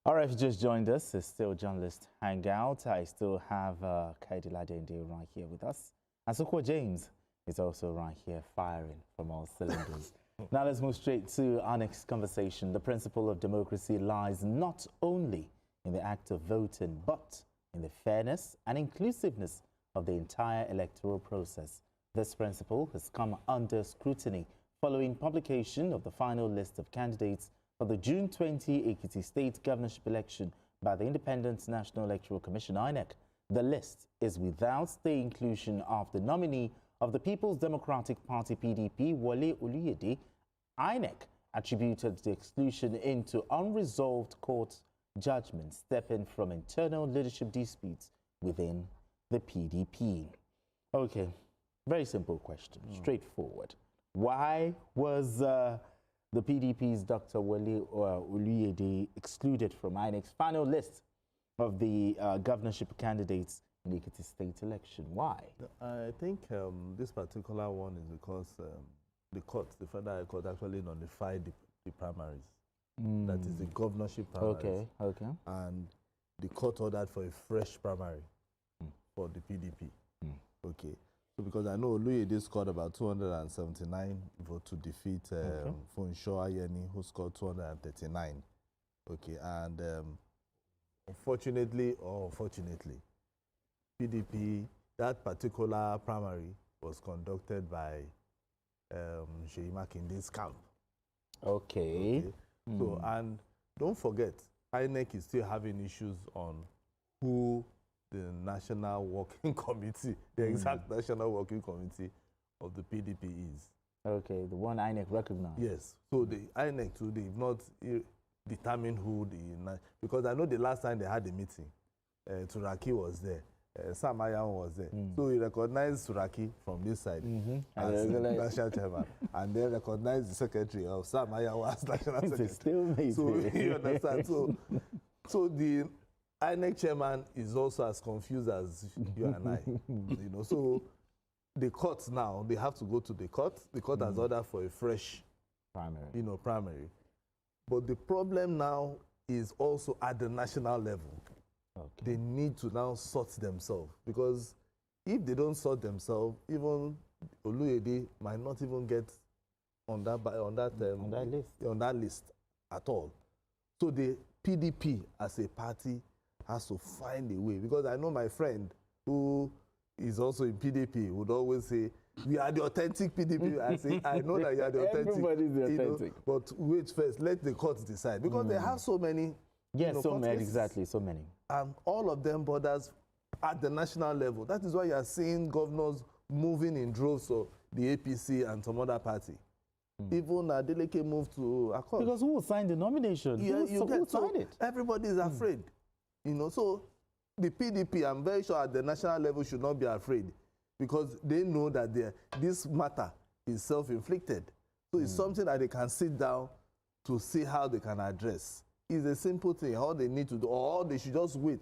All right, if you just joined us, it's still Journalist Hangout. I still have Kaidi Ladende right here with us. And Sokwa James is also right here firing from all cylinders. Now let's move straight to our next conversation. The principle of democracy lies not only in the act of voting, but in the fairness and inclusiveness of the entire electoral process. This principle has come under scrutiny following publication of the final list of candidates for the June 20 Ekiti State Governorship election by the Independent National Electoral Commission, INEC. The list is without the inclusion of the nominee of the People's Democratic Party, PDP, Oluyede. INEC attributed the exclusion into unresolved court judgments stemming from internal leadership disputes within the PDP. Okay, very simple question, straightforward. Why was the PDP's Dr. Oluyede excluded from INEC's final list of the governorship candidates in the Ekiti state election? Why? I think this particular one is because the federal court actually nullified the primaries. That is the governorship primaries. Okay. And the court ordered for a fresh primary for the PDP. Okay. So because I know Oluyede scored about 279 votes to defeat Funsho Ayeni, who scored 239. Okay, and unfortunately or unfortunately, PDP, that particular primary was conducted by Seyi Makinde's camp. Okay. So, and don't forget, INEC is still having issues on who the National Working Committee, the exact National Working Committee of the PDP is. Okay, the one INEC recognized. Yes. So the INEC too, they've not determined who the, because I know the last time they had a meeting, Turaki was there, Sam Ayan was there. So he recognized Turaki from this side as national chairman, and then recognized the secretary of Sam Ayan as national secretary. Still so you understand? So the INEC chairman is also as confused as you and I, you know. So the courts now, they have to go to the court. The court has ordered for a fresh primary. But the problem now is also at the national level. Okay. They need to now sort themselves, because if they don't sort themselves, even Oluyede might not even get on that list at all. So the PDP as a party has to find a way, because I know my friend who is also in PDP would always say, we are the authentic PDP. I say, I know that you are the authentic. Everybody's the authentic. You know, but wait first, let the courts decide, because they have so many. Yes, so many, exactly, so many. And all of them borders at the national level. That is why you are seeing governors moving in droves of the APC and some other party. Even Adeleke moved to Accord. Because who will sign the nomination? Who signed it? Everybody is afraid. You know, so the PDP, I'm very sure at the national level, should not be afraid, because they know that this matter is self-inflicted. So it's something that they can sit down to see how they can address. It's a simple thing. All they need to do, or they should just wait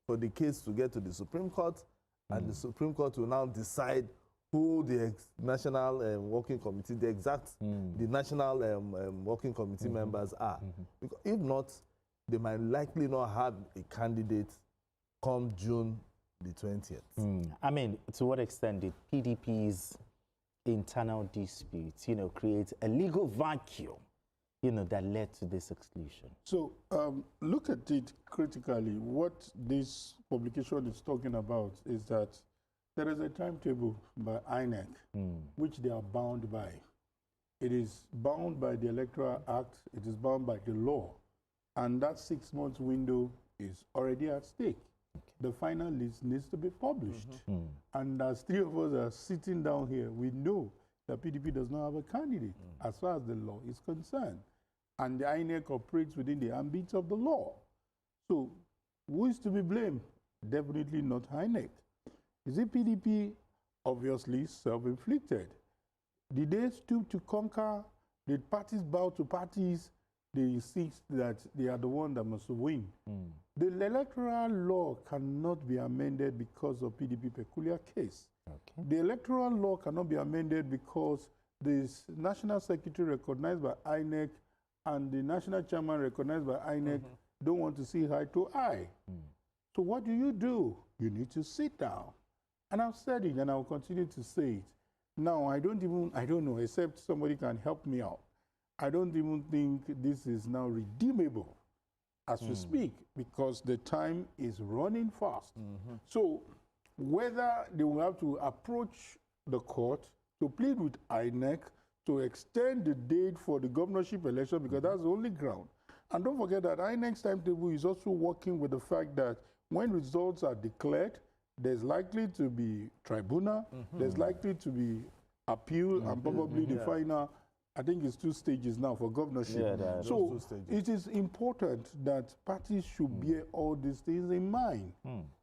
for the case to get to the Supreme Court, and the Supreme Court will now decide who the National Working Committee, the National Working Committee members are. Because if not, they might likely not have a candidate come June the 20th. I mean, to what extent did PDP's internal disputes, create a legal vacuum, that led to this exclusion? So look at it critically. What this publication is talking about is that there is a timetable by INEC, which they are bound by. It is bound by the Electoral Act. It is bound by the law. And that 6-month window is already at stake. The final list needs to be published. And as three of us are sitting down here, we know that PDP does not have a candidate as far as the law is concerned. And the INEC operates within the ambit of the law. So who is to be blamed? Definitely not INEC. Is it PDP? Obviously self-inflicted. Did they stoop to conquer? Did parties bow to parties? They insist that they are the one that must win. The electoral law cannot be amended because of PDP peculiar case. Okay. The electoral law cannot be amended because the national secretary recognized by INEC and the national chairman recognized by INEC don't want to see eye to eye. So what do? You need to sit down. And I've said it, and I'll continue to say it. Now, I don't know, except somebody can help me out. I don't even think this is now redeemable as we speak, because the time is running fast. So whether they will have to approach the court to plead with INEC to extend the date for the governorship election, because that's the only ground. And don't forget that INEC's timetable is also working with the fact that when results are declared, there's likely to be tribunal, there's likely to be appeal, and probably the final, I think it's 2 stages now for governorship. So it is important that parties should bear all these things in mind.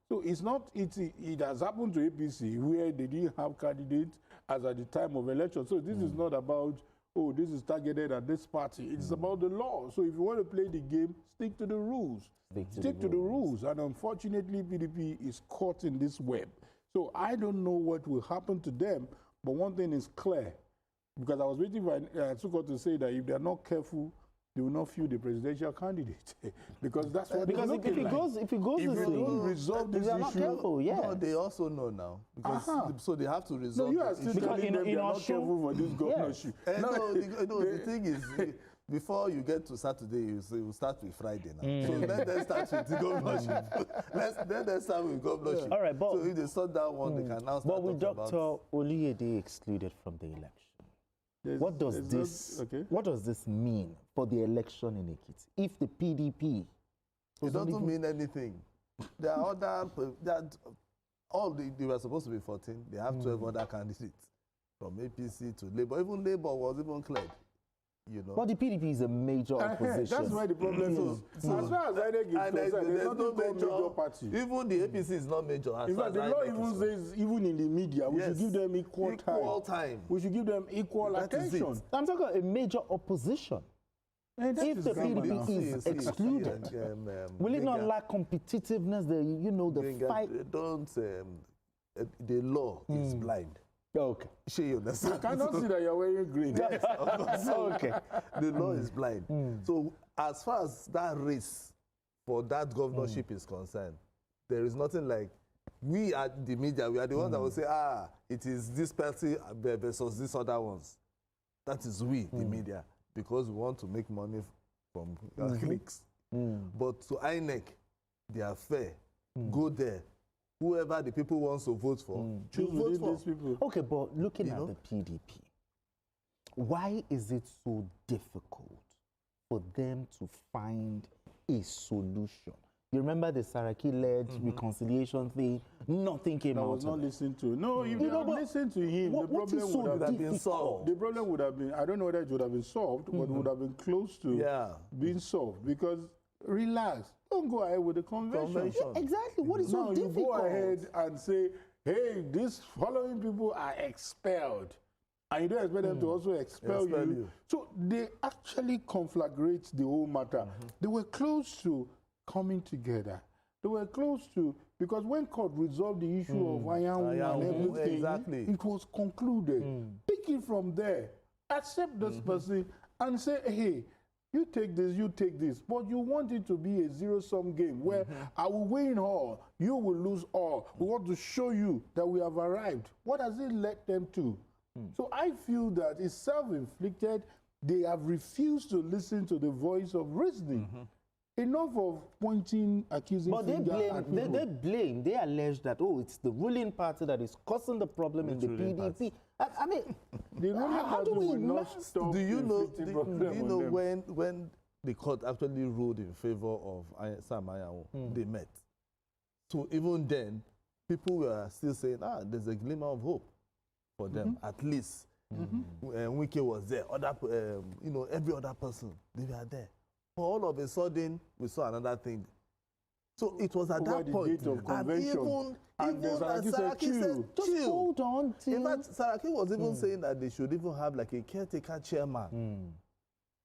So it's not, it has happened to APC where they didn't have candidates as at the time of election. So this is not about, oh, this is targeted at this party. It's about the law. So if you want to play the game, stick to the rules. Stick to the rules. And unfortunately, PDP is caught in this web. So I don't know what will happen to them, but one thing is clear, because I was waiting for Sukkot to say that if they're not careful, they will not field the presidential candidate. Because that's what because if it goes if you don't resolve this issue, careful, no, they also know now. Because so they have to resolve. No, you are still telling them they're not careful for this governorship. No, the thing is, before you get to Saturday, you start with Friday now. So let them start with the governorship. Let them start with governorship. All right, but so if they sort that one, they can now start. But with Dr. Oluyede excluded from the election, what does this mean for the election in Ekiti? If the PDP, it doesn't mean anything. There are they were supposed to be 14. They have 12 other candidates from APC to Labour. Even Labour was even cleared. You know. But the PDP is a major opposition. That's why the problem is. So as far as INEC is concerned, there's no major party. Even the APC is not major. In fact, the law even says, even in the media, we should give them equal time. We should give them equal attention. I'm talking about a major opposition. If the PDP is excluded, will it not lack competitiveness? The fight. The law is blind. Okay. You understand? I cannot see that you're wearing green. Yes, of course. Okay. The law is blind. So as far as that race for that governorship is concerned, there is nothing like, we at the media, we are the ones that will say, it is this party versus these other ones. That is we, the media, because we want to make money from clicks. But to INEC, they are fair. Go there. Whoever the people want to vote for, choose vote for. These people. Okay, but looking at the PDP, why is it so difficult for them to find a solution? You remember the Saraki-led reconciliation thing? Nothing came out. I was not listening to. No, if you don't listen to him, the problem would have been solved. The problem would have been, I don't know whether it would have been solved, but it would have been close to being solved. Because, relax, don't go ahead with the convention. Yeah, exactly. What is so difficult? You go ahead and say, hey, these following people are expelled. And you don't expect them to also expel you. So they actually conflagrate the whole matter. They were close to coming together. They were close to, because when court resolved the issue of Iron and everything, it was concluded. Pick it from there. Accept this person and say, hey, you take this, but you want it to be a zero-sum game where I will win all, you will lose all. We want to show you that we have arrived. What has it led them to? So I feel that it's self-inflicted. They have refused to listen to the voice of reasoning. Enough of pointing, accusing finger at people. They allege that, it's the ruling party that is causing the problem in the PDP. I mean, the ruling party will not stop. Do you know when the court actually ruled in favor of Sam Ayawo, they met? So even then, people were still saying, there's a glimmer of hope for them, at least. Wike was there, every other person, they were there. All of a sudden, we saw another thing. So it was at that point. And even Saraki said, just hold on. In fact, Saraki was even saying that they should even have like a caretaker chairman.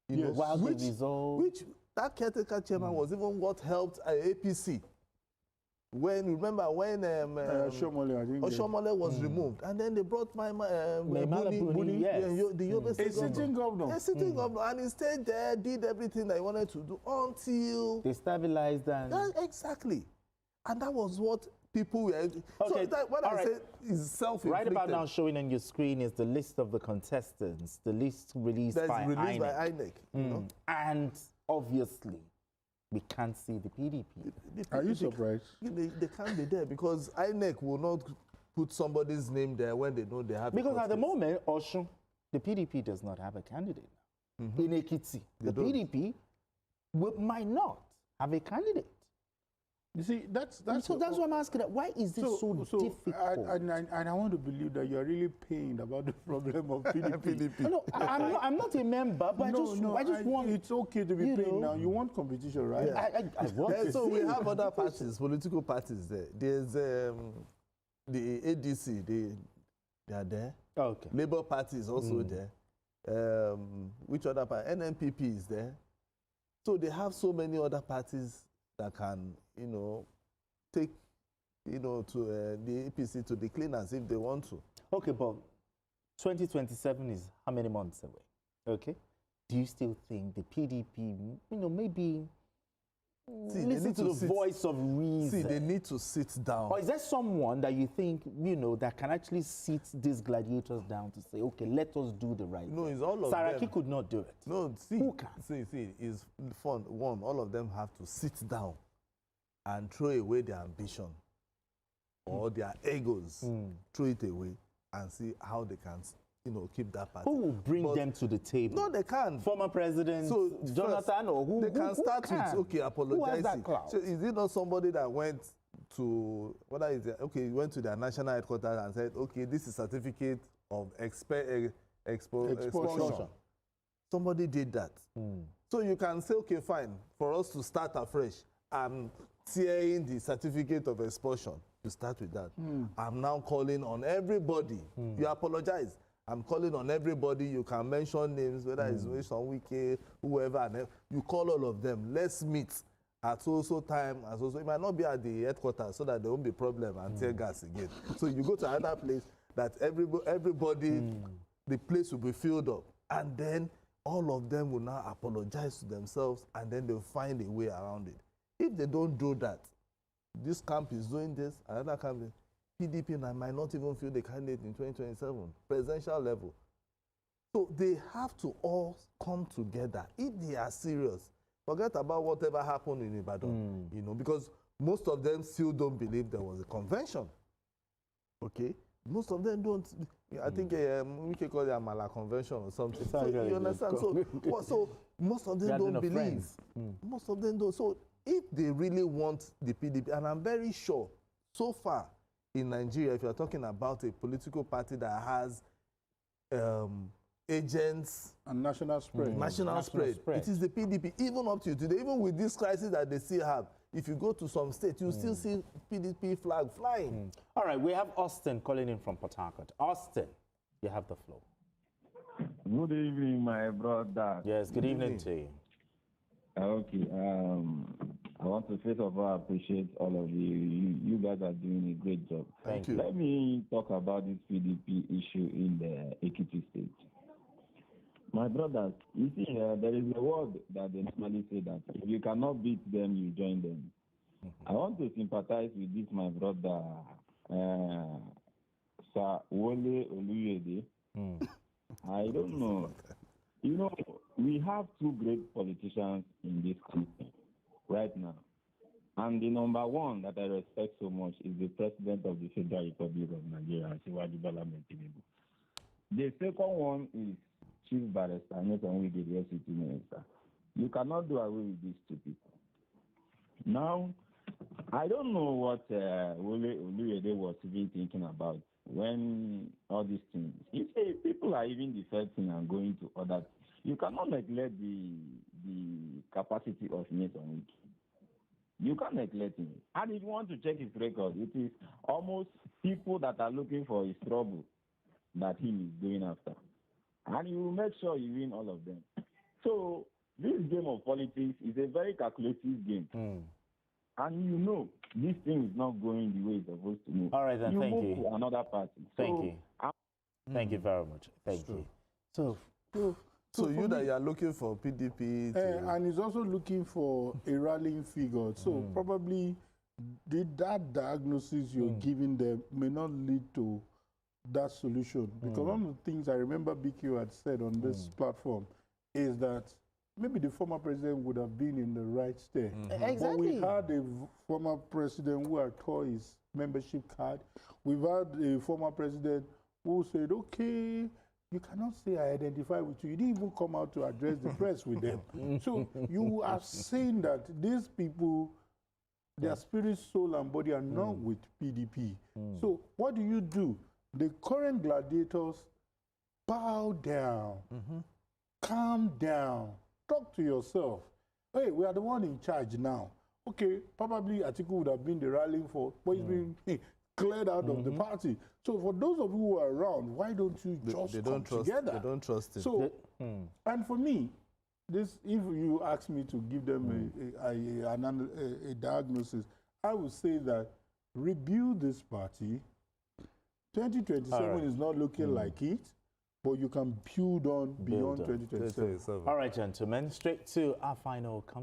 Which that caretaker chairman was even what helped APC. remember when Shomole, I think Oshomole was removed, and then they brought my Buni, yes. the Yobe State a sitting governor. A sitting governor, and he stayed there, did everything they wanted to do until they stabilized and exactly, and that was what people were. Okay. So that, what I say is self-inflicted. Right about now, showing on your screen is the list of the contestants, the list released by INEC. You know? And obviously, we can't see the PDP. Are you surprised? They can't be there because INEC will not put somebody's name there when they know they have. Because at the moment, Oshun, the PDP does not have a candidate. In Ekiti, the PDP might not have a candidate. You see, that's So that's what I'm asking. Why is it so difficult? And I want to believe that you are really pained about the problem of PDP. No, I'm not a member, but I just want. It's okay to be pained now. You want competition, right? Yeah. I want. Yeah, so we have other parties, political parties there. There's the ADC, they are there. Okay. Labour Party is also there. Which other party? NNPP is there. So they have so many other parties that can, take, to the APC to the cleaners if they want to. Okay, but 2027 is how many months away? Okay. Do you still think the PDP, maybe listen to the voice of reason? See, they need to sit down. Or is there someone that you think, that can actually sit these gladiators down to say, okay, let us do the right thing? No, it's all of Saraki them. could not do it. No, see, who can? See, it's fun. One, all of them have to sit down and throw away their ambition or their egos. Throw it away and see how they can, keep that party. Who will bring them to the table? No, they can't. Former President Jonathan, or who? They can start with, okay, apologizing. Who has that clout? So is it not somebody that went to, went to their national headquarters and said, okay, this is certificate of exposure. Somebody did that. So you can say, okay, fine, for us to start afresh, I'm tearing the certificate of expulsion. You start with that. I'm now calling on everybody. You apologize. I'm calling on everybody. You can mention names, whether it's Wilson Wike, whoever, and you call all of them. Let's meet at so time. It might not be at the headquarters so that there won't be problem and tear gas again. So you go to another place that everybody, the place will be filled up. And then all of them will now apologize to themselves and then they'll find a way around it. If they don't do that, this camp is doing this, another camp is, PDP might not even field the candidate in 2027, presidential level. So they have to all come together. If they are serious, forget about whatever happened in Ibadan, because most of them still don't believe there was a convention. Okay? Most of them don't. I think we can call it a Mala convention or something. So, you understand? So most of them don't believe. Most of them don't. So if they really want the PDP, and I'm very sure, so far in Nigeria, if you're talking about a political party that has agents and national spread. National spread. It is the PDP. Even up to today, even with this crisis that they still have, if you go to some states, you still see PDP flag flying. All right, we have Austin calling in from Port Harcourt. Austin, you have the floor. Good evening, my brother. Yes, good evening to you. Okay. I want to first of all appreciate all of you. You guys are doing a great job. Thank you. Let me talk about this PDP issue in the Ekiti state. My brothers, you see, there is a word that they normally say that if you cannot beat them, you join them. I want to sympathize with this, my brother, Sir Oluyede. I don't know. We have two great politicians in this country right now. And the number one that I respect so much is the President of the Federal Republic of Nigeria, Asiwaju Bola Ahmed Tinubu. The second one is Chief Barrister Nyesom Wike, the FCT Minister. You cannot do away with these two people. Now, I don't know what Oluyede was really thinking about when all these things. You say people are even defecting and going to other. You cannot neglect the capacity of Nyesom Wike. You can't neglect him. And if you want to check his record, it is almost people that are looking for his trouble that he is going after. And you will make sure you win all of them. So this game of politics is a very calculative game. and you know this thing is not going the way it's supposed to move. All right, then, you thank move you. to another party. Thank you. Thank you very much. Thank you. So you that you are looking for PDP and he's also looking for a rallying figure. So probably that diagnosis you're giving them may not lead to that solution. Because one of the things I remember BQ had said on this platform is that maybe the former president would have been in the right stead. Exactly. But we had a former president who had tore his membership card. We've had a former president who said, okay, you cannot say I identify with you. You didn't even come out to address the press with them. So you are saying that these people, their spirit, soul, and body are not with PDP. So what do? The current gladiators bow down, calm down, talk to yourself. Hey, we are the one in charge now. Okay, probably Atiku would have been the rallying for, but he's been cleared out of the party. So for those of you who are around, why don't you just come together? They don't trust him. So, and for me, this, if you ask me to give them a diagnosis, I would say that rebuild this party. 2027 is not looking like it, but you can build on beyond 2027. All right, gentlemen, straight to our final conversation.